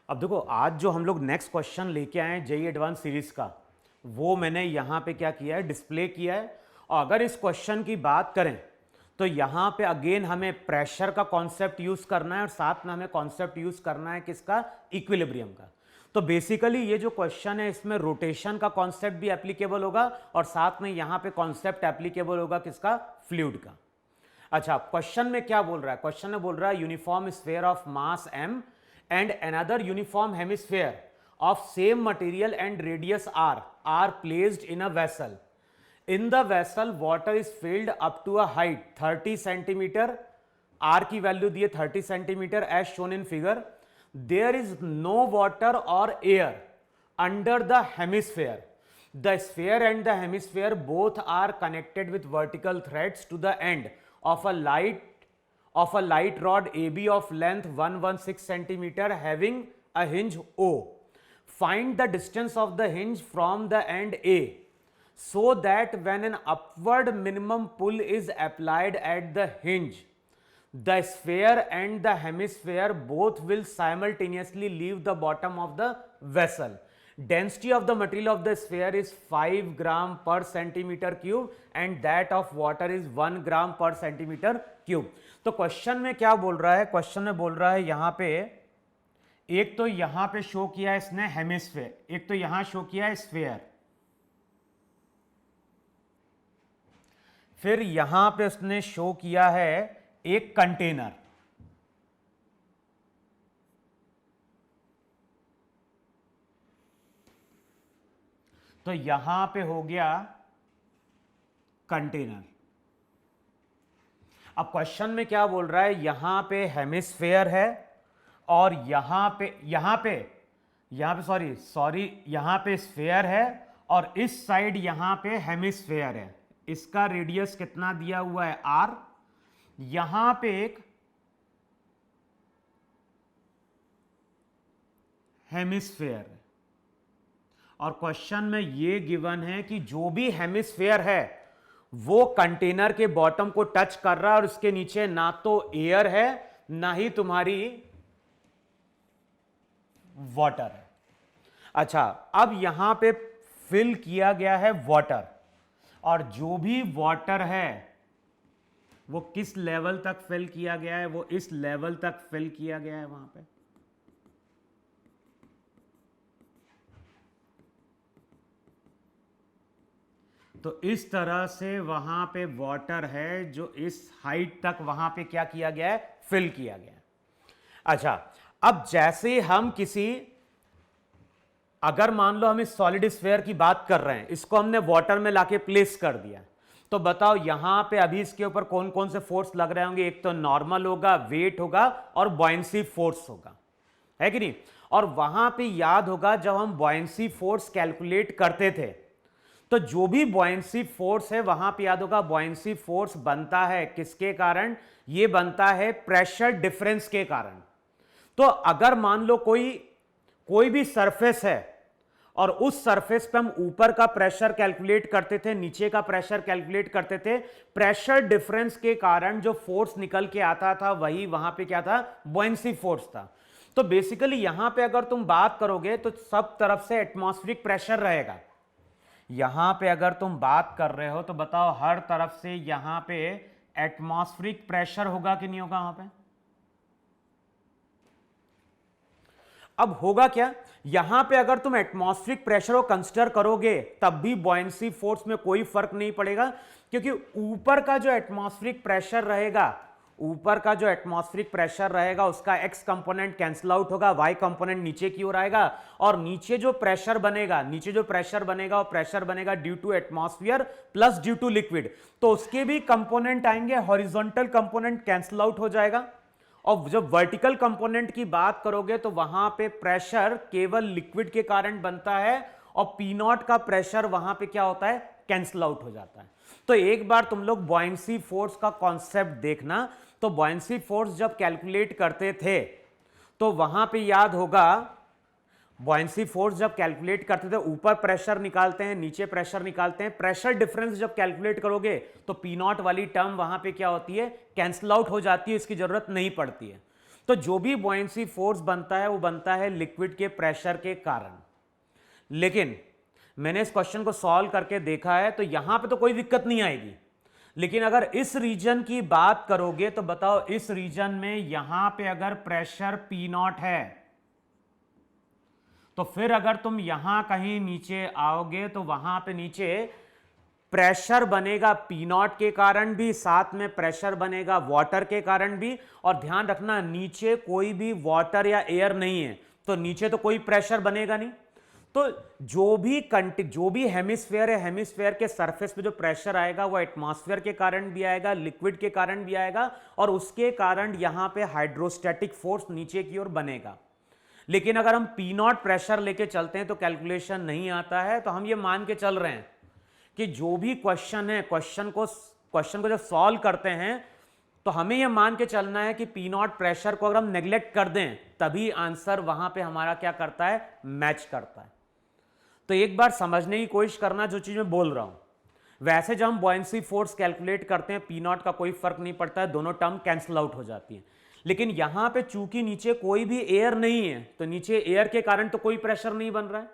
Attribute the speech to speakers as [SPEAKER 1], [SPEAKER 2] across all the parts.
[SPEAKER 1] अब देखो आज जो हम लोग नेक्स्ट क्वेश्चन लेके आए हैं जेई एडवांस सीरीज का, वो मैंने यहां पे क्या किया है, डिस्प्ले किया है। और अगर इस क्वेश्चन की बात करें तो यहां पे अगेन हमें प्रेशर का कॉन्सेप्ट यूज करना है और साथ में हमें कॉन्सेप्ट यूज करना है किसका, इक्विलिब्रियम का। तो बेसिकली ये जो क्वेश्चन है इसमें रोटेशन का कॉन्सेप्ट भी एप्लीकेबल होगा और साथ में यहां पे कॉन्सेप्ट एप्लीकेबल होगा किसका, फ्लूइड का। अच्छा, क्वेश्चन में क्या बोल रहा है, क्वेश्चन में बोल रहा है uniform sphere of mass m and another uniform hemisphere of same material and radius r are placed in a vessel. In the vessel water is filled up to a height 30 centimeter, r की value दी है 30 centimeter as shown in figure. There is no water or air under the hemisphere. The sphere and the hemisphere both are connected with vertical threads to the end of a light rod AB of length 116 centimeter having a hinge O. Find the distance of the hinge from the end A so that when an upward minimum pull is applied at the hinge, the sphere and the hemisphere both will simultaneously leave the bottom of the vessel. Density of the material of the sphere is 5 gram per centimeter cube and that of water is 1 gram per centimeter cube. तो question में क्या बोल रहा है, question में बोल रहा है यहां पे एक तो यहां पे शो किया है इसने हेमिस्फेयर, एक तो यहां शो किया है स्फीयर, फिर यहां पे उसने शो किया है एक कंटेनर। तो यहां पे हो गया कंटेनर। अब क्वेश्चन में क्या बोल रहा है, यहां पे हेमिस्फेयर है और यहां पे स्फेयर है और इस साइड यहां पे हेमिस्फेयर है। इसका रेडियस कितना दिया हुआ है, r। यहां पे एक हेमिस्फेयर है और क्वेश्चन में ये गिवन है कि जो भी हेमिस्फेयर है वो कंटेनर के बॉटम को टच कर रहा है और उसके नीचे ना तो एयर है ना ही तुम्हारी वाटर है। अच्छा, अब यहां पे फिल किया गया है वाटर और जो भी वाटर है वो किस लेवल तक फिल किया गया है, वो इस लेवल तक फिल किया गया है वहां पे। तो इस तरह से वहां पे वाटर है जो इस हाइट तक वहां पे क्या किया गया है, फिल किया गया है। अच्छा, अब जैसे हम अगर मान लो हम इस सॉलिड स्फीयर की बात कर रहे हैं, इसको हमने वाटर में लाके प्लेस कर दिया, तो बताओ यहां पे अभी इसके ऊपर कौन कौन से फोर्स लग रहे होंगे। एक तो नॉर्मल होगा, वेट होगा और बॉयंसी फोर्स होगा, है कि नहीं। और वहां पे याद होगा जब हम बॉयंसी फोर्स कैलकुलेट करते थे तो जो भी बॉयंसी फोर्स है वहां पे याद होगा बॉयंसी फोर्स बनता है किसके कारण, ये बनता है प्रेशर डिफरेंस के कारण। तो अगर मान लो कोई भी सरफेस है और उस सरफेस पे हम ऊपर का प्रेशर कैलकुलेट करते थे, नीचे का प्रेशर कैलकुलेट करते थे, प्रेशर डिफरेंस के कारण जो फोर्स निकल के आता था वही वहां पे क्या था, बॉयंसी फोर्स था। तो बेसिकली यहां पे अगर तुम बात करोगे तो सब तरफ से एटमॉस्फेरिक प्रेशर रहेगा। यहां पे अगर तुम बात कर रहे हो तो बताओ हर तरफ से यहां पे एटमॉस्फेरिक प्रेशर होगा कि नहीं होगा वहां पे। अब होगा क्या, यहां पे अगर तुम एटमॉस्फेरिक प्रेशर को कंसीडर करोगे तब भी बॉयंसी फोर्स में कोई फर्क नहीं पड़ेगा, क्योंकि ऊपर का जो एटमॉस्फेरिक प्रेशर रहेगा उसका x कंपोनेंट कैंसिल आउट होगा, y कंपोनेंट नीचे की ओर आएगा और नीचे जो प्रेशर बनेगा वो प्रेशर बनेगा due to atmosphere plus due to liquid. तो उसके भी कंपोनेंट आएंगे, हॉरिजॉन्टल कंपोनेंट कैंसिल आउट हो जाएगा। और जब वर्टिकल कंपोनेंट की बात करोगे तो वहां पे प्रेशर केवल लिक्विड के कारण बनता है और पी नॉट का प्रेशर वहां पे क्या होता है, कैंसिल आउट हो जाता है। तो एक बार तुम लोग बॉयंसी फोर्स का कॉन्सेप्ट देखना। तो बॉयंसी फोर्स जब कैलकुलेट करते थे तो वहां पे याद होगा बॉयंसी फोर्स जब कैलकुलेट करते थे ऊपर प्रेशर निकालते हैं, नीचे प्रेशर निकालते हैं, प्रेशर डिफरेंस जब कैलकुलेट करोगे तो पी नॉट वाली टर्म वहां पे क्या होती है, कैंसिल आउट हो जाती है, इसकी जरूरत नहीं पड़ती है। तो जो भी बॉयंसी फोर्स बनता है वो बनता है लिक्विड के प्रेशर के कारण। लेकिन मैंने इस क्वेश्चन को सॉल्व करके देखा है तो यहां पे तो कोई दिक्कत नहीं आएगी, लेकिन अगर इस रीजन की बात करोगे तो बताओ, इस रीजन में यहां पे अगर प्रेशर P0 है तो फिर अगर तुम यहां कहीं नीचे आओगे तो वहां पे नीचे प्रेशर बनेगा P0 के कारण भी, साथ में प्रेशर बनेगा वाटर के कारण भी। और ध्यान रखना, नीचे कोई भी वाटर या एयर नहीं है तो नीचे तो कोई प्रेशर बनेगा नहीं। तो जो भी हेमिस्फेयर है, हेमिस्फेयर के सरफेस पे जो प्रेशर आएगा वो एटमॉस्फेयर के कारण भी आएगा, लिक्विड के कारण भी आएगा, और उसके कारण यहां पे हाइड्रोस्टैटिक फोर्स नीचे की ओर बनेगा। लेकिन अगर हम P0 प्रेशर लेके चलते हैं तो कैलकुलेशन नहीं आता है। तो हम ये मान के चल रहे हैं कि जो भी क्वेश्चन है, क्वेश्चन को जब सॉल्व करते हैं तो हमें यह मान के चलना है कि P0 प्रेशर को अगर हम नेग्लेक्ट कर दें तभी आंसर वहां पे हमारा क्या करता है, मैच करता है। तो एक बार समझने की कोशिश करना जो चीज मैं बोल रहा हूं। वैसे जब हम बॉयंसी फोर्स कैलकुलेट करते हैं P0 का कोई फर्क नहीं पड़ता है, दोनों टर्म कैंसिल आउट हो जाती है। लेकिन यहां पे चूंकि नीचे कोई भी एयर नहीं है तो नीचे एयर के कारण तो कोई प्रेशर नहीं बन रहा है,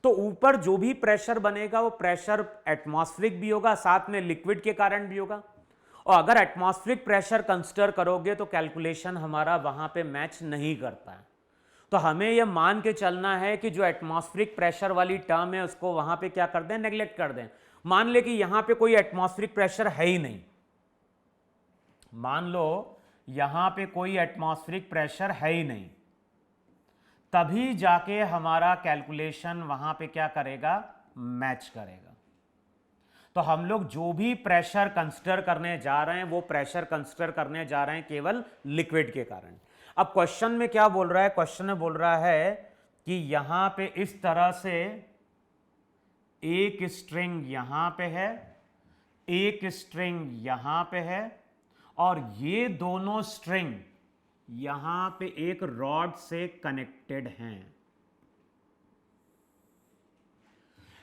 [SPEAKER 1] तो ऊपर जो भी प्रेशर बनेगा वो प्रेशर एटमॉस्फेरिक भी होगा, साथ में लिक्विड के कारण भी होगा। और अगर एटमॉस्फेरिक प्रेशर कंसीडर करोगे तो कैलकुलेशन हमारा वहां पे मैच नहीं करता है। तो हमें यह मान के चलना है कि जो एटमॉस्फेरिक प्रेशर वाली टर्म है उसको वहां पे क्या कर दें, नेग्लेक्ट कर दें। मान ले कि यहां पे कोई एटमॉस्फेरिक प्रेशर है ही नहीं, मान लो यहां पे कोई एटमॉस्फेरिक प्रेशर है ही नहीं, तभी जाके हमारा कैलकुलेशन वहां पे क्या करेगा, मैच करेगा। तो हम लोग जो भी प्रेशर कंसीडर करने जा रहे हैं वो प्रेशर कंसीडर करने जा रहे हैं केवल लिक्विड के कारण। अब क्वेश्चन में क्या बोल रहा है, क्वेश्चन में बोल रहा है कि यहां पे इस तरह से एक स्ट्रिंग यहां पे है, एक स्ट्रिंग यहां पे है, और ये दोनों स्ट्रिंग यहां पे एक रॉड से कनेक्टेड हैं।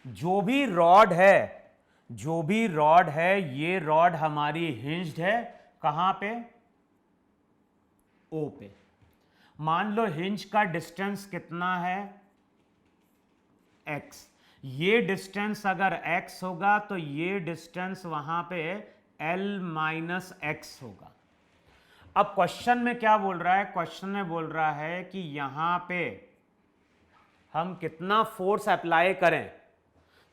[SPEAKER 1] जो भी रॉड है ये रॉड हमारी हिंज्ड है, कहां पे, ओ पे। मान लो हिंज का डिस्टेंस कितना है, x। ये डिस्टेंस अगर x होगा तो ये डिस्टेंस वहां पे l माइनस एक्स होगा। अब क्वेश्चन में क्या बोल रहा है, क्वेश्चन में बोल रहा है कि यहां पे हम कितना फोर्स अप्लाई करें।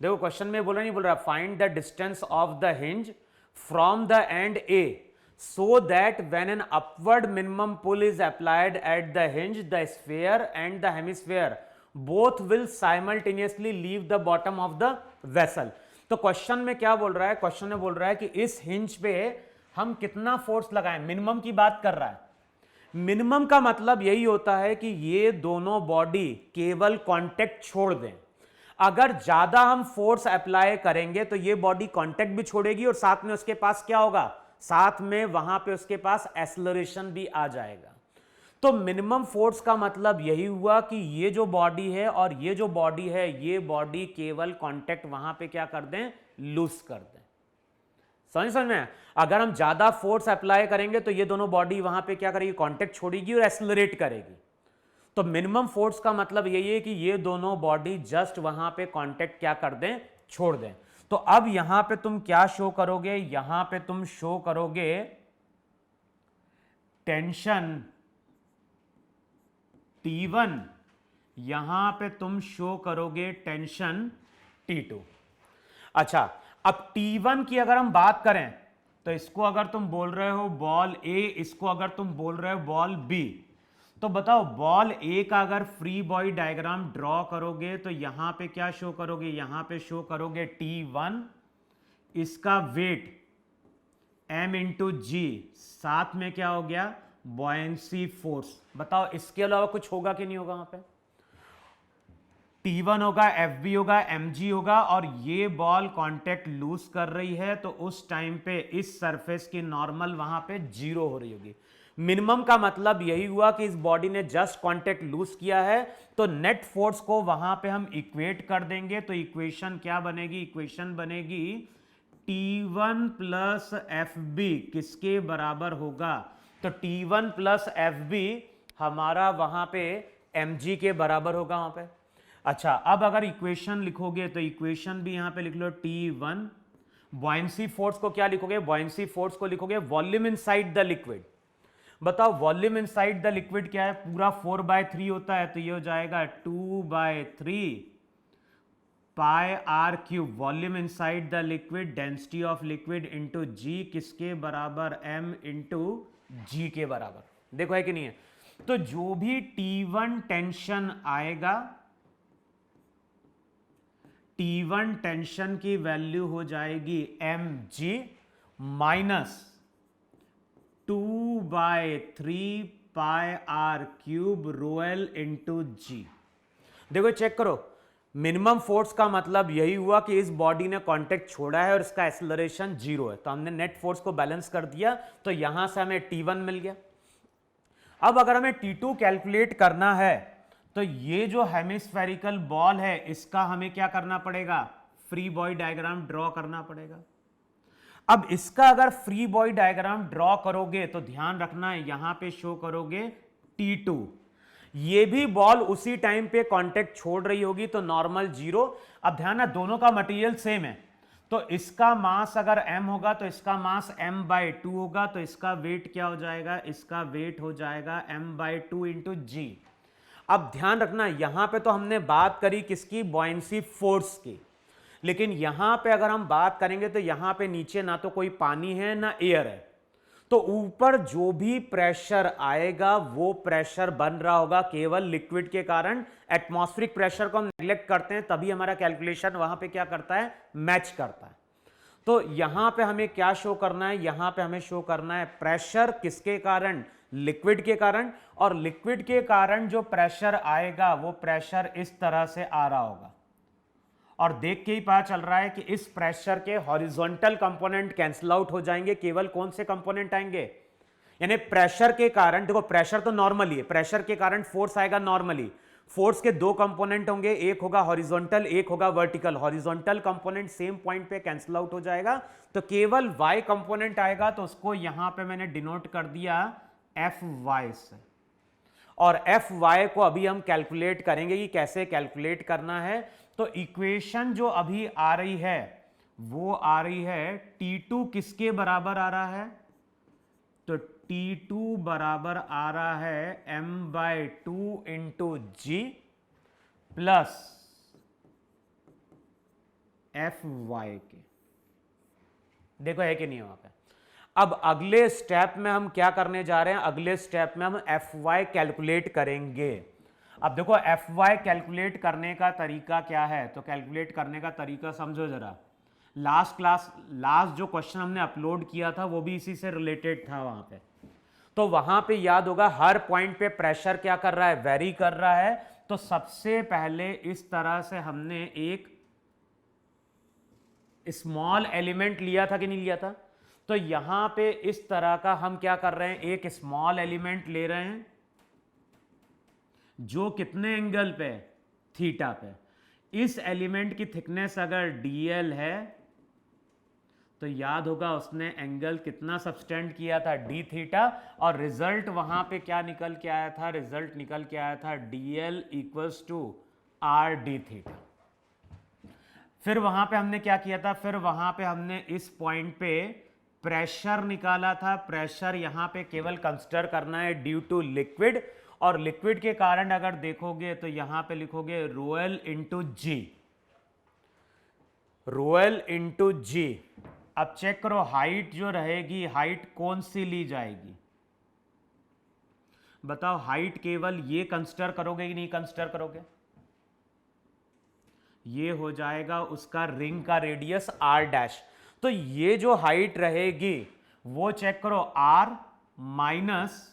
[SPEAKER 1] देखो क्वेश्चन में बोल रहा find the distance of the hinge from the end A so that when an upward minimum pull is applied at the hinge, the sphere and the hemisphere both will simultaneously leave the bottom of the vessel। तो question में क्या बोल रहा है, question में बोल रहा है कि इस हिंज पे हम कितना फोर्स लगाएं, मिनिमम की बात कर रहा है। मिनिमम का मतलब यही होता है कि ये दोनों बॉडी केवल कांटेक्ट छोड़ दें। अगर ज्यादा हम फोर्स अप्लाई करेंगे तो ये बॉडी कांटेक्ट भी छोड़ेगी और साथ में उसके पास क्या होगा, साथ में वहां पे उसके पास एक्सेलरेशन भी आ जाएगा। तो मिनिमम फोर्स का मतलब यही हुआ कि ये जो बॉडी है और ये जो बॉडी है, ये बॉडी केवल कांटेक्ट वहां पे क्या कर दें, लूज कर दें। समझ में, अगर हम ज्यादा फोर्स अप्लाई करेंगे तो ये दोनों बॉडी वहां पे क्या करेगी, कांटेक्ट छोड़ेगी और एक्सेलरेट करेगी। तो मिनिमम फोर्स का मतलब यही है कि ये दोनों बॉडी जस्ट वहां पे कांटेक्ट क्या कर दें, छोड़ दें। तो अब यहां पे तुम क्या शो करोगे, यहां पे तुम शो करोगे टेंशन T1, यहां पे तुम शो करोगे टेंशन T2। अच्छा, अब T1 की अगर हम बात करें तो इसको अगर तुम बोल रहे हो बॉल ए, इसको अगर तुम बोल रहे हो बॉल बी, तो बताओ बॉल ए का अगर फ्री बॉडी डायग्राम ड्रॉ करोगे तो यहां पे क्या शो करोगे, यहां पे शो करोगे T1, इसका वेट m इंटू जी, साथ में क्या हो गया, बॉयंसी फोर्स। बताओ इसके अलावा कुछ होगा कि नहीं होगा, वहां पे T1 होगा, FB होगा, mg होगा, और ये बॉल कांटेक्ट लूज कर रही है तो उस टाइम पे इस सरफेस की नॉर्मल वहां पे जीरो हो रही होगी। मिनिमम का मतलब यही हुआ कि इस बॉडी ने जस्ट कांटेक्ट लूज किया है तो नेट फोर्स को वहां पे हम इक्वेट कर देंगे। तो इक्वेशन क्या बनेगी, इक्वेशन बनेगी T1 प्लस FB किसके बराबर होगा, तो T1 प्लस FB हमारा वहां पे mg के बराबर होगा वहां पे। अच्छा, अब अगर इक्वेशन लिखोगे तो इक्वेशन भी यहां पे लिख लो T1। बॉयंसी फोर्स को क्या लिखोगे? बॉयंसी फोर्स को लिखोगे वॉल्यूम इनसाइड द लिक्विड। बताओ वॉल्यूम इनसाइड द लिक्विड क्या है? पूरा 4/3 होता है, तो ये हो जाएगा 2/3 pi r cube. Volume inside the liquid, density of liquid into g, किसके बराबर? m इंटू जी के बराबर। देखो है कि नहीं है? तो जो भी T1 टेंशन आएगा, T1 टेंशन की वैल्यू हो जाएगी mg minus 2/3 pi r cube rho l into g. देखो चेक करो, मिनिमम फोर्स का मतलब यही हुआ कि इस बॉडी ने कांटेक्ट छोड़ा है और इसका एक्सेलरेशन 0 है, तो हमने नेट फोर्स को बैलेंस कर दिया, तो यहां से हमें T1 मिल गया। अब अगर हमें T2 कैलकुलेट करना है, तो ये जो हेमिस्फेरिकल बॉल है इसका हमें क्या करना पड़ेगा? फ्री बॉडी डायग्राम ड्रॉ करना पड़ेगा। अब इसका अगर फ्री बॉडी डायग्राम ड्रॉ करोगे तो ध्यान रखना है, यहां पे शो करोगे T2। ये भी बॉल उसी टाइम पे कांटेक्ट छोड़ रही होगी, तो नॉर्मल 0। अब ध्यान है, दोनों का मटेरियल सेम है, तो इसका मास अगर m होगा तो इसका मास m/2 होगा, तो इसका वेट क्या हो जाएगा? इसका वेट हो जाएगा m/2 इंटू जी। अब ध्यान रखना, यहां पे तो हमने बात करी किसकी? बॉयंसी फोर्स की, लेकिन यहां पे अगर हम बात करेंगे तो यहां पे नीचे ना तो कोई पानी है ना एयर है, तो ऊपर जो भी प्रेशर आएगा वो प्रेशर बन रहा होगा केवल लिक्विड के कारण। एटमॉस्फेरिक प्रेशर को हम नेग्लेक्ट करते हैं, तभी हमारा कैलकुलेशन वहां पे क्या करता है? मैच करता है। तो यहां पे हमें क्या शो करना है? यहां पे हमें शो करना है प्रेशर किसके कारण? लिक्विड के कारण। और लिक्विड के कारण जो प्रेशर आएगा वो प्रेशर इस तरह से आ रहा होगा, और देख के ही पता चल रहा है कि इस प्रेशर के हॉरिजॉन्टल कंपोनेंट कैंसिल आउट हो जाएंगे, केवल कौन से कंपोनेंट आएंगे? यानी प्रेशर के कारण, देखो प्रेशर तो नॉर्मली है, प्रेशर के कारण फोर्स आएगा नॉर्मली। फोर्स के दो कंपोनेंट होंगे, एक होगा हॉरिजॉन्टल, एक होगा vertical. Horizontal component same point पे कैंसिल आउट हो जाएगा, तो केवल वाई कंपोनेंट आएगा, तो उसको यहां पे मैंने डिनोट कर दिया Fy से। और Fy को अभी हम कैलकुलेट करेंगे कि कैसे कैलकुलेट करना है। तो इक्वेशन जो अभी आ रही है वो आ रही है T2 किसके बराबर आ रहा है? तो T2 बराबर आ रहा है m/2 इंटू जी प्लस Fy के। देखो है कि नहीं वहां पे? अब अगले स्टेप में हम क्या करने जा रहे हैं? अगले स्टेप में हम Fy कैलकुलेट करेंगे। अब देखो Fy कैलकुलेट करने का तरीका क्या है? तो कैलकुलेट करने का तरीका समझो जरा। लास्ट जो क्वेश्चन हमने अपलोड किया था वो भी इसी से रिलेटेड था वहां पे। तो वहां पे याद होगा हर पॉइंट पे प्रेशर क्या कर रहा है? वेरी कर रहा है। तो सबसे पहले इस तरह से हमने एक स्मॉल एलिमेंट लिया था कि नहीं लिया था? तो यहां पे इस तरह का हम क्या कर रहे हैं? एक स्मॉल एलिमेंट ले रहे हैं जो कितने एंगल पे? थीटा पे। इस एलिमेंट की थिकनेस अगर dl है तो याद होगा उसने एंगल कितना सबस्टेंड किया था? d theta. और रिजल्ट वहां पे क्या निकल के आया था? रिजल्ट निकल के आया था dl equals to r d theta. फिर वहां पे हमने क्या किया था? फिर वहां पे हमने इस पॉइंट पे प्रेशर निकाला था। प्रेशर यहां पे केवल कंसिडर करना है ड्यू टू लिक्विड, और लिक्विड के कारण अगर देखोगे तो यहां पे लिखोगे रोएल इंटू जी। रोएल इंटू जी। अब चेक करो हाइट जो रहेगी, हाइट कौन सी ली जाएगी? बताओ हाइट केवल ये कंसिडर करोगे कि नहीं कंसिडर करोगे? ये हो जाएगा उसका रिंग का रेडियस r डैश। तो ये जो हाइट रहेगी वो चेक करो r माइनस,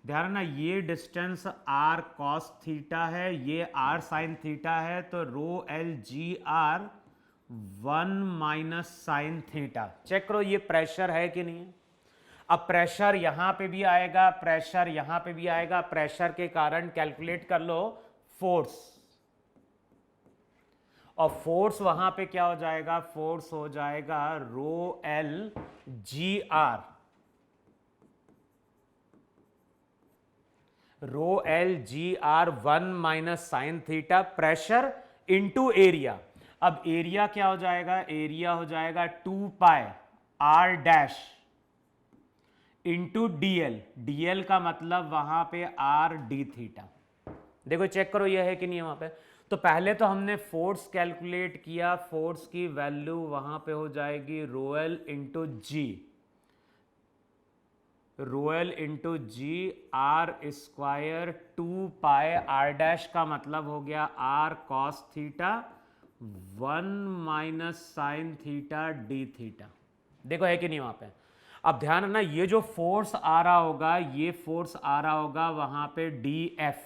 [SPEAKER 1] ध्यान रखना ये डिस्टेंस r cos थीटा है, ये r sin थीटा है, तो rho l g r 1 minus sine theta. Check करो ये प्रेशर है कि नहीं है? अब प्रेशर यहां पे भी आएगा, प्रेशर यहां पे भी आएगा। प्रेशर के कारण कैलकुलेट कर लो फोर्स, और फोर्स वहां पे क्या हो जाएगा? फोर्स हो जाएगा rho l g r rho l g r 1 minus sine theta pressure into area. अब एरिया क्या हो जाएगा, एरिया हो जाएगा 2 pi r dash into dl. Dl का मतलब वहां पे आर डी थीटा। देखो चेक करो ये है कि नहीं वहां पे। तो पहले तो हमने फोर्स कैलकुलेट किया, फोर्स की वैल्यू वहां पे हो जाएगी rho l into g, rho l into g r square 2 pi r dash का मतलब हो गया r cos theta 1 minus sine theta d theta. देखो है कि नहीं वहां पे। अब ध्यान रखना ये जो फोर्स आ रहा होगा, ये फोर्स आ रहा होगा वहां पे डी एफ।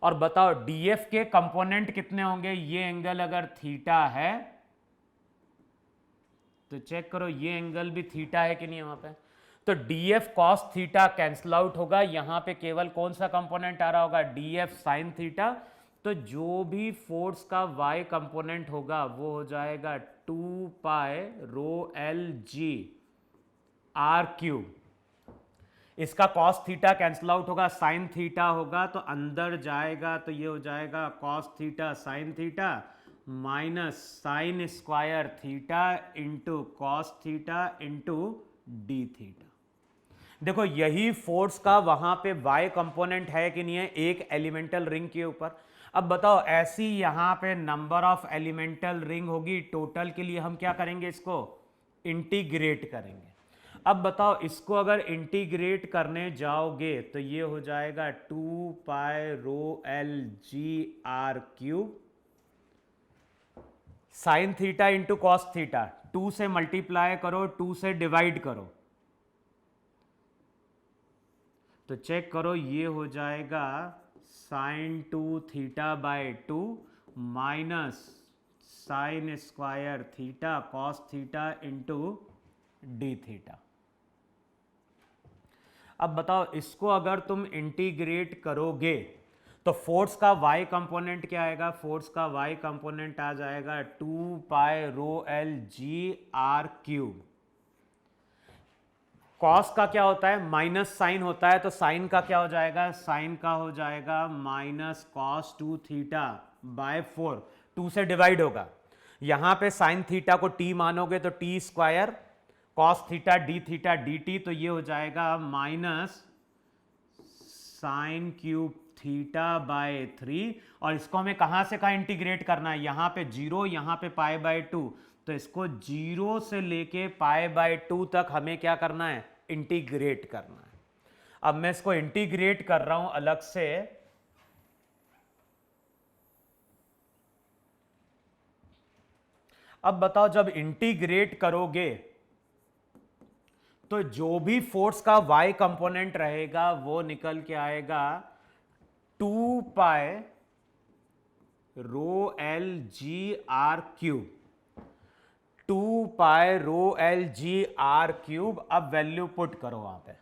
[SPEAKER 1] और बताओ डी एफ के कंपोनेंट कितने होंगे, ये एंगल अगर थीटा है तो चेक करो ये एंगल भी थीटा है कि नहीं वहां पे। तो D F cos theta cancel out होगा, यहां पे केवल कौन सा कंपोनेंट आ रहा होगा, डी एफ साइन थीटा। तो जो भी फोर्स का y कंपोनेंट होगा वो हो जाएगा 2 pi rho l g r cube. इसका कॉस थीटा कैंसल आउट होगा, साइन थीटा होगा तो अंदर जाएगा तो ये हो जाएगा cos theta sine theta minus sine square theta into cos theta into d theta. देखो यही फोर्स का वहां पे y कंपोनेंट है कि नहीं है एक एलिमेंटल रिंग के ऊपर। अब बताओ ऐसी यहां पे नंबर ऑफ एलिमेंटल रिंग होगी, टोटल के लिए हम क्या करेंगे, इसको इंटीग्रेट करेंगे। अब बताओ इसको अगर इंटीग्रेट करने जाओगे तो ये हो जाएगा 2 pi rho l g r cube sine theta into cos theta. 2 से मल्टीप्लाई करो, 2 से डिवाइड करो तो चेक करो ये हो जाएगा sine 2 theta by 2 minus sine square theta cos theta into d theta. अब बताओ इसको अगर तुम इंटीग्रेट करोगे तो फोर्स का y कंपोनेंट क्या आएगा, फोर्स का y कंपोनेंट आ जाएगा 2 pi rho l g r cube. Cos का क्या होता है, माइनस साइन होता है, तो साइन का क्या हो जाएगा, साइन का हो जाएगा माइनस कॉस 2 थीटा बाय 4। 2 से डिवाइड होगा, यहां पे साइन थीटा को t मानोगे तो T square cos theta D T, तो ये हो जाएगा minus sine cube theta by 3। और इसको हमें कहां से कहां इंटीग्रेट करना है, यहां पे 0, यहां पे पाई बाय 2, तो इसको 0 से लेके पाई बाय 2 तक हमें क्या करना है, इंटीग्रेट करना है। अब मैं इसको इंटीग्रेट कर रहा हूं अलग से। अब बताओ जब इंटीग्रेट करोगे तो जो भी फोर्स का y कंपोनेंट रहेगा वो निकल के आएगा 2 pi rho l g r cube, 2 pi rho l g r cube. अब वैल्यू पुट करो वहां पे,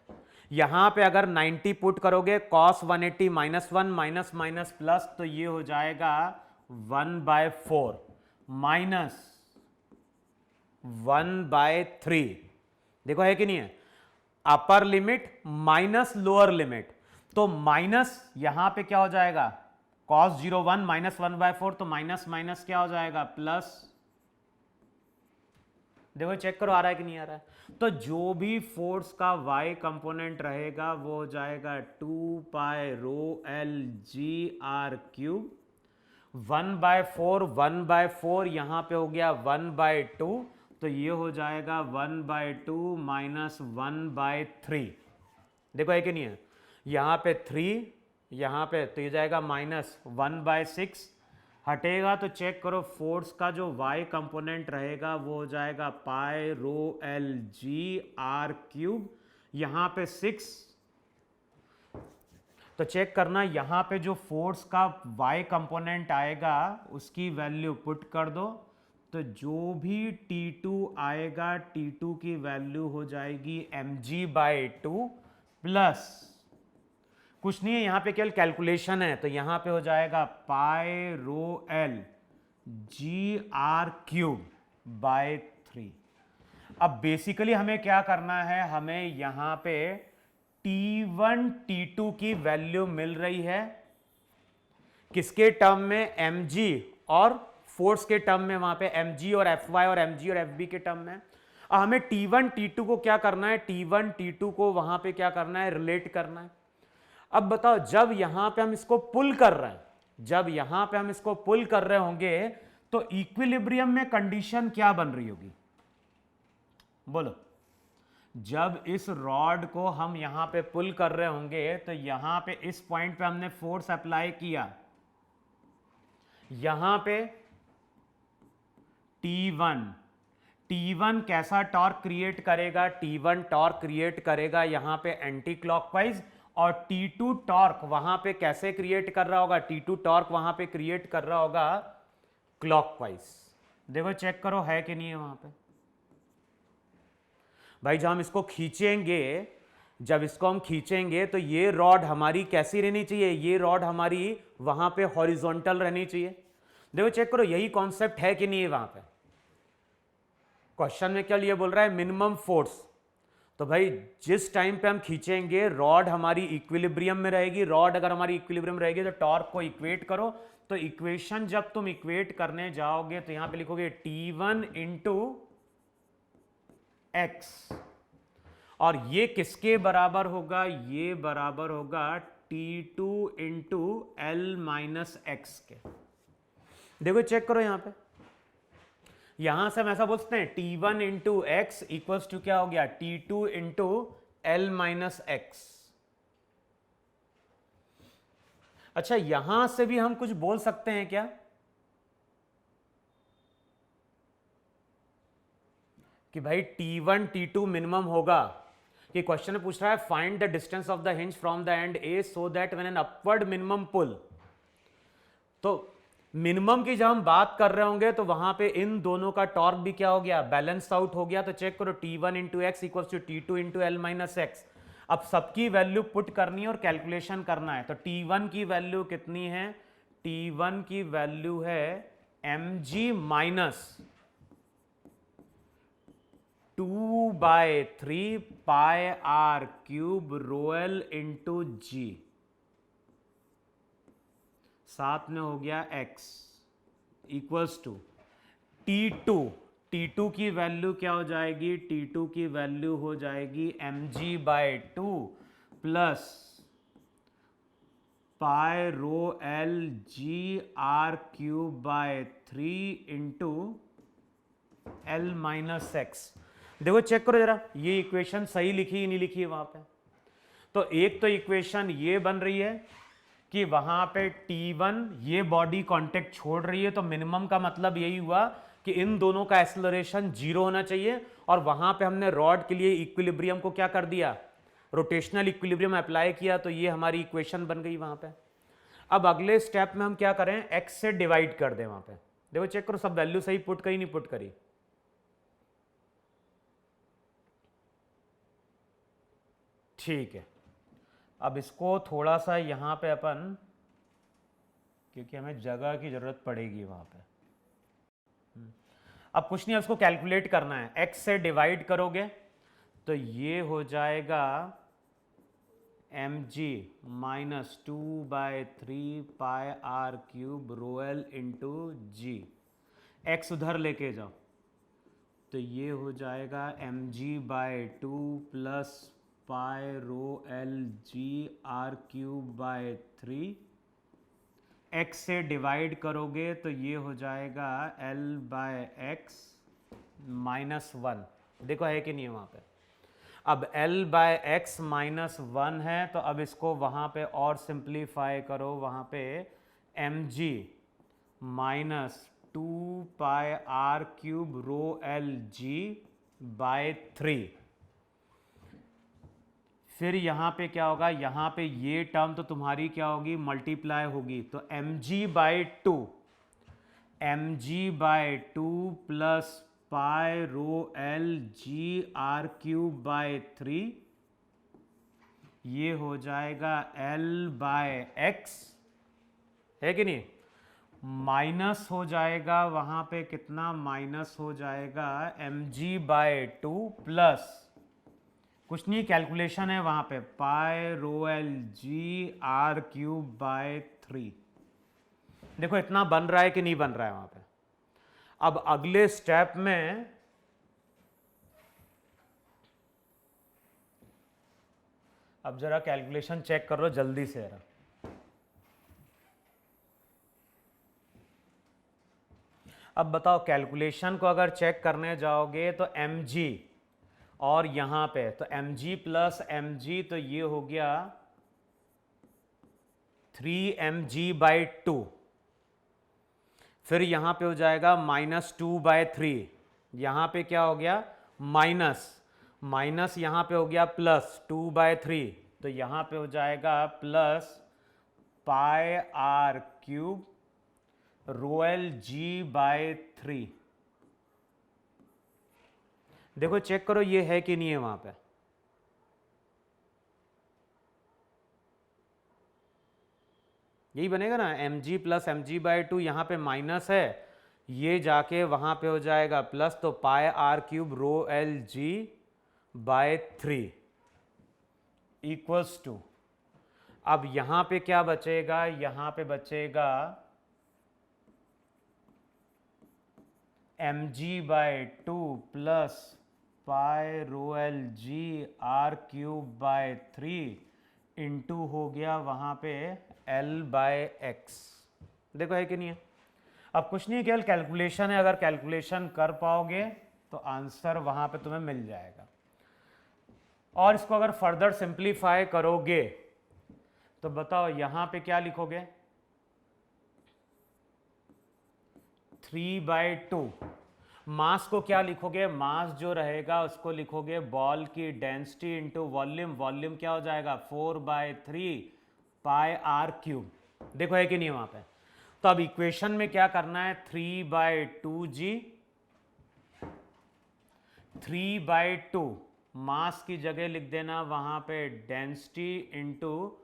[SPEAKER 1] यहां पे अगर 90 पुट करोगे cos 180 minus 1 minus minus plus, तो ये हो जाएगा 1/4 माइनस 1/3। देखो है कि नहीं है, upper limit minus lower limit, तो माइनस यहां पे क्या हो जाएगा cos 0 1 माइनस 1/4, तो माइनस माइनस क्या हो जाएगा प्लस। देखो चेक करो आ रहा है कि नहीं आ रहा है। तो जो भी फोर्स का y कंपोनेंट रहेगा वो हो जाएगा 2 pi rho l g r cube 1/4 यहां पे हो गया 1/2, तो ये हो जाएगा 1/2 माइनस 1/3। देखो है कि नहीं है, यहां पे 3, यहां पे तो ये जाएगा माइनस 1/6, हटेगा तो चेक करो फोर्स का जो y कंपोनेंट रहेगा वो हो जाएगा pi rho l g r cube, यहां पे 6। तो चेक करना यहां पे जो फोर्स का y कंपोनेंट आएगा उसकी वैल्यू पुट कर दो, तो जो भी T2 आएगा T2 की वैल्यू हो जाएगी mg/2 प्लस कुछ नहीं है, यहां पे केवल कैलकुलेशन है, तो यहां पे हो जाएगा pi rho l g r cube by 3। अब बेसिकली हमें क्या करना है, हमें यहां पे T1 T2 की वैल्यू मिल रही है किसके टर्म में, mg, और फोर्स के टर्म में, वहां पे mg और fy और mg और fb के टर्म में। अब हमें T1 T2 को क्या करना है, T1 T2 को वहां पे क्या करना है, रिलेट करना है। अब बताओ, जब यहां पे हम इसको पुल कर रहे हैं, जब यहां पे हम इसको पुल कर रहे होंगे तो इक्विलिब्रियम में कंडीशन क्या बन रही होगी, बोलो। जब इस रॉड को हम यहां पे पुल कर रहे होंगे तो यहां पे इस पॉइंट पे हमने फोर्स अप्लाई किया, यहां पे T1, T1 कैसा टॉर्क क्रिएट करेगा, T1 टॉर्क क्रिएट करेगा यहां पे एंटी क्लॉकवाइज, और T2 टॉर्क वहां पे कैसे क्रिएट कर रहा होगा, T2 टॉर्क वहां पे क्रिएट कर रहा होगा क्लॉकवाइज। देखो चेक करो है कि नहीं है वहां पे भाई। जब हम इसको खींचेंगे, जब इसको हम खींचेंगे तो ये रॉड हमारी कैसी रहनी चाहिए, ये रॉड हमारी वहां पे हॉरिजॉन्टल रहनी चाहिए। देखो चेक करो यही कॉन्सेप्ट है कि नहीं है वहां पे। क्वेश्चन में क्या लिए बोल रहा है, मिनिमम फोर्स। तो भाई जिस टाइम पे हम खींचेंगे रॉड हमारी इक्विलिब्रियम में रहेगी, रॉड अगर हमारी इक्विलिब्रियम में रहेगी तो टॉर्क को इक्वेट करो। तो इक्वेशन जब तुम इक्वेट करने जाओगे तो यहां पे लिखोगे T1 इंटू एक्स, और ये किसके बराबर होगा, ये बराबर होगा T2 into l minus x के। देखो चेक करो यहां पे, यहां से हम ऐसा बोलते हैं T1 into x equals to क्या हो गया, T2 into l minus x. अच्छा यहां से भी हम कुछ बोल सकते हैं क्या कि भाई T1 T2 मिनिमम होगा, कि क्वेश्चन में पूछ रहा है find the distance of the hinge from the end A so that when an upward minimum pull. तो मिनिमम की जब हम बात कर रहे होंगे तो वहां पे इन दोनों का टॉर्क भी क्या हो गया, बैलेंस आउट हो गया। तो चेक करो T1 into x equal to T2 into l minus x. अब सबकी वैल्यू पुट करनी है और कैलकुलेशन करना है। तो T1 की वैल्यू कितनी है, T1 की वैल्यू है mg minus 2/3 pi r cube rho l into g, साथ में हो गया x इक्वल्स टू T2 की वैल्यू क्या हो जाएगी, T2 की वैल्यू हो जाएगी mg/2 plus pi rho l g r cube by 3 into l minus x. देखो चेक करो जरा, ये इक्वेशन सही लिखी नहीं लिखी है वहां पे। तो एक तो इक्वेशन ये बन रही है कि वहां पे T1 ये बॉडी कांटेक्ट छोड़ रही है, तो मिनिमम का मतलब यही हुआ कि इन दोनों का एक्सेलरेशन 0 होना चाहिए। और वहां पे हमने रॉड के लिए इक्विलिब्रियम को क्या कर दिया, रोटेशनल इक्विलिब्रियम अप्लाई किया, तो ये हमारी इक्वेशन बन गई वहां पे। अब अगले स्टेप में हम क्या करें, एक्स से डिवाइड कर दें वहां पे। देखो चेक करो सब वैल्यू सही पुट करी नहीं पुट करी, ठीक है। अब इसको थोड़ा सा यहां पे अपन, क्योंकि हमें जगह की जरूरत पड़ेगी वहां पे। अब कुछ नहीं, उसको कैलकुलेट करना है। x से डिवाइड करोगे तो ये हो जाएगा mg minus 2/3 pi r cube rho l into g. X उधर लेके जाओ तो ये हो जाएगा mg/2 plus pi rho l g r cube by 3। x से डिवाइड करोगे तो ये हो जाएगा l/x माइनस 1। देखो है कि नहीं है वहाँ पे। अब l/x माइनस 1 है, तो अब इसको वहाँ पे और सिंप्लीफाई करो, वहाँ पे mg minus 2 pi r cube rho l g by 3। फिर यहाँ पे क्या होगा, यहाँ पे ये टर्म तो तुम्हारी क्या होगी, मल्टीप्लाई होगी। तो mg/2 plus pi rho l g r cube by 3, ये हो जाएगा l/x, है कि नहीं। माइनस हो जाएगा वहां पे कितना, माइनस हो जाएगा mg/2 प्लस कुछ नहीं, कैलकुलेशन है वहां पे, pi rho l g r cube by 3। देखो इतना बन रहा है कि नहीं बन रहा है वहां पे। अब अगले स्टेप में अब जरा कैलकुलेशन चेक कर लो जल्दी से जरा। अब बताओ, कैलकुलेशन को अगर चेक करने जाओगे तो mg, और यहां पे तो mg प्लस mg, तो ये हो गया 3mg/2। फिर यहां पे हो जाएगा -2/3। यहां पे क्या हो गया, माइनस, माइनस यहां पे हो गया प्लस 2/3, तो यहां पे हो जाएगा plus pi r cube rho l g/3। देखो चेक करो ये है कि नहीं है वहां पे। यही बनेगा ना, mg प्लस mg/2, यहां पे माइनस है, ये जाके वहां पे हो जाएगा प्लस, तो pi r cube rho l g/3 equals to, अब यहां पे क्या बचेगा, यहां पे बचेगा mg/2 plus pi rho l g/3 into हो गया वहां पे L/x। देखो है कि नहीं है। अब कुछ नहीं, केवल कैलकुलेशन है, अगर कैलकुलेशन कर पाओगे तो आंसर वहां पे तुम्हें मिल जाएगा। और इसको अगर फर्दर सिंप्लीफाई करोगे तो बताओ यहां पे क्या लिखोगे, 3/2। मास को क्या लिखोगे, मास जो रहेगा उसको लिखोगे बॉल की डेंसिटी इंटू वॉल्यूम। वॉल्यूम क्या हो जाएगा, 4/3 पाई आर क्यूब। देखो है कि नहीं वहां पे। तो अब इक्वेशन में क्या करना है, 3/2g, 3/2 मास की जगह लिख देना वहां पे density into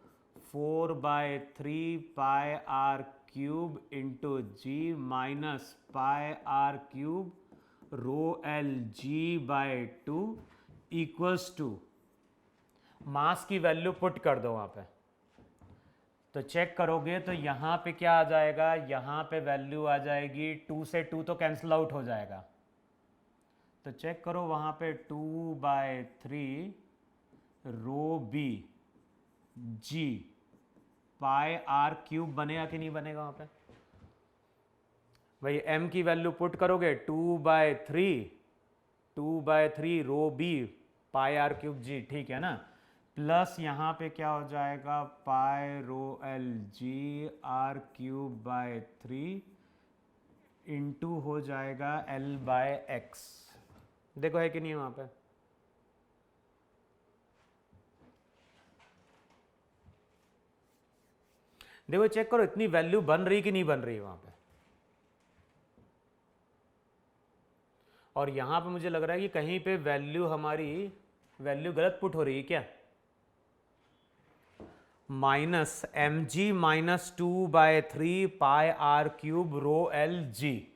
[SPEAKER 1] 4/3 pi r cube into g minus pi r cube rho l g/2 equals to, mass की वैल्यू पुट कर दो वहां पे। तो चेक करोगे तो यहां पे क्या आ जाएगा, यहां पे वैल्यू आ जाएगी 2 से 2 तो कैंसिल आउट हो जाएगा। तो चेक करो वहां पे 2/3 rho b g pi r cube बनेगा कि नहीं बनेगा वहां पे। भाई m की वैल्यू पुट करोगे 2/3 रो बी पाई आर क्यूब जी, ठीक है ना, प्लस यहां पे क्या हो जाएगा pi rho l g/3 into हो जाएगा L/x। देखो है कि नहीं है वहां पे। देखो चेक करो इतनी वैल्यू बन रही कि नहीं बन रही है वहां पे। और यहां पे मुझे लग रहा है कि कहीं पे वैल्यू हमारी वैल्यू गलत पुट हो रही है क्या, -mg-2/3 pi r cube rho l g.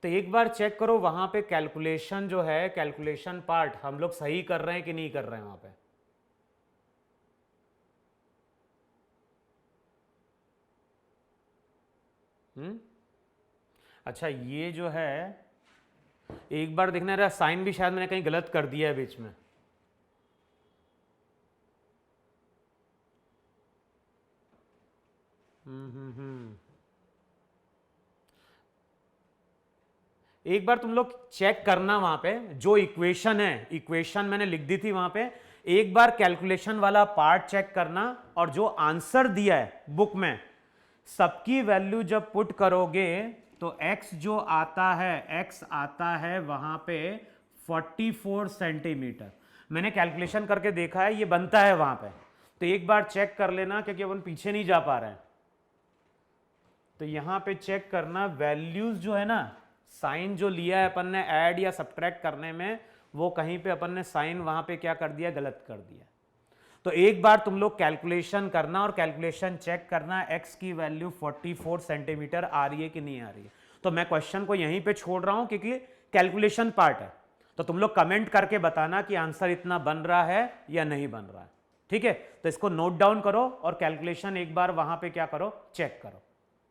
[SPEAKER 1] तो एक बार चेक करो वहां पे कैलकुलेशन जो है, कैलकुलेशन पार्ट हम लोग सही कर रहे हैं कि नहीं कर रहे हैं वहां पे। अच्छा ये जो है एक बार देखना, रहा साइन भी शायद मैंने कहीं गलत कर दिया है बीच में। एक बार तुम लोग चेक करना वहां पे जो इक्वेशन है, इक्वेशन मैंने लिख दी थी वहां पे, एक बार कैलकुलेशन वाला पार्ट चेक करना, और जो आंसर दिया है बुक में सबकी वैल्यू जब पुट करोगे तो x जो आता है, x आता है वहां पे 44 सेंटीमीटर। मैंने कैलकुलेशन करके देखा है ये बनता है वहां पे, तो एक बार चेक कर लेना क्योंकि अपन पीछे नहीं जा पा रहे हैं। तो यहां पे चेक करना वैल्यूज जो है ना, साइन जो लिया है अपन ने ऐड या सब्ट्रैक्ट करने में, वो कहीं पे अपन ने साइन वहां पे क्या कर दिया, गलत कर दिया। तो एक बार तुम लोग कैलकुलेशन करना और कैलकुलेशन चेक करना x की वैल्यू 44 सेंटीमीटर आ रही है कि नहीं आ रही है। तो मैं क्वेश्चन को यहीं पे छोड़ रहा हूं क्योंकि कैलकुलेशन पार्ट है। तो तुम लोग कमेंट करके बताना कि आंसर इतना बन रहा है या नहीं बन रहा है। ठीक है, तो इसको नोट डाउन करो और कैलकुलेशन एक बार वहां पे क्या करो, चेक करो।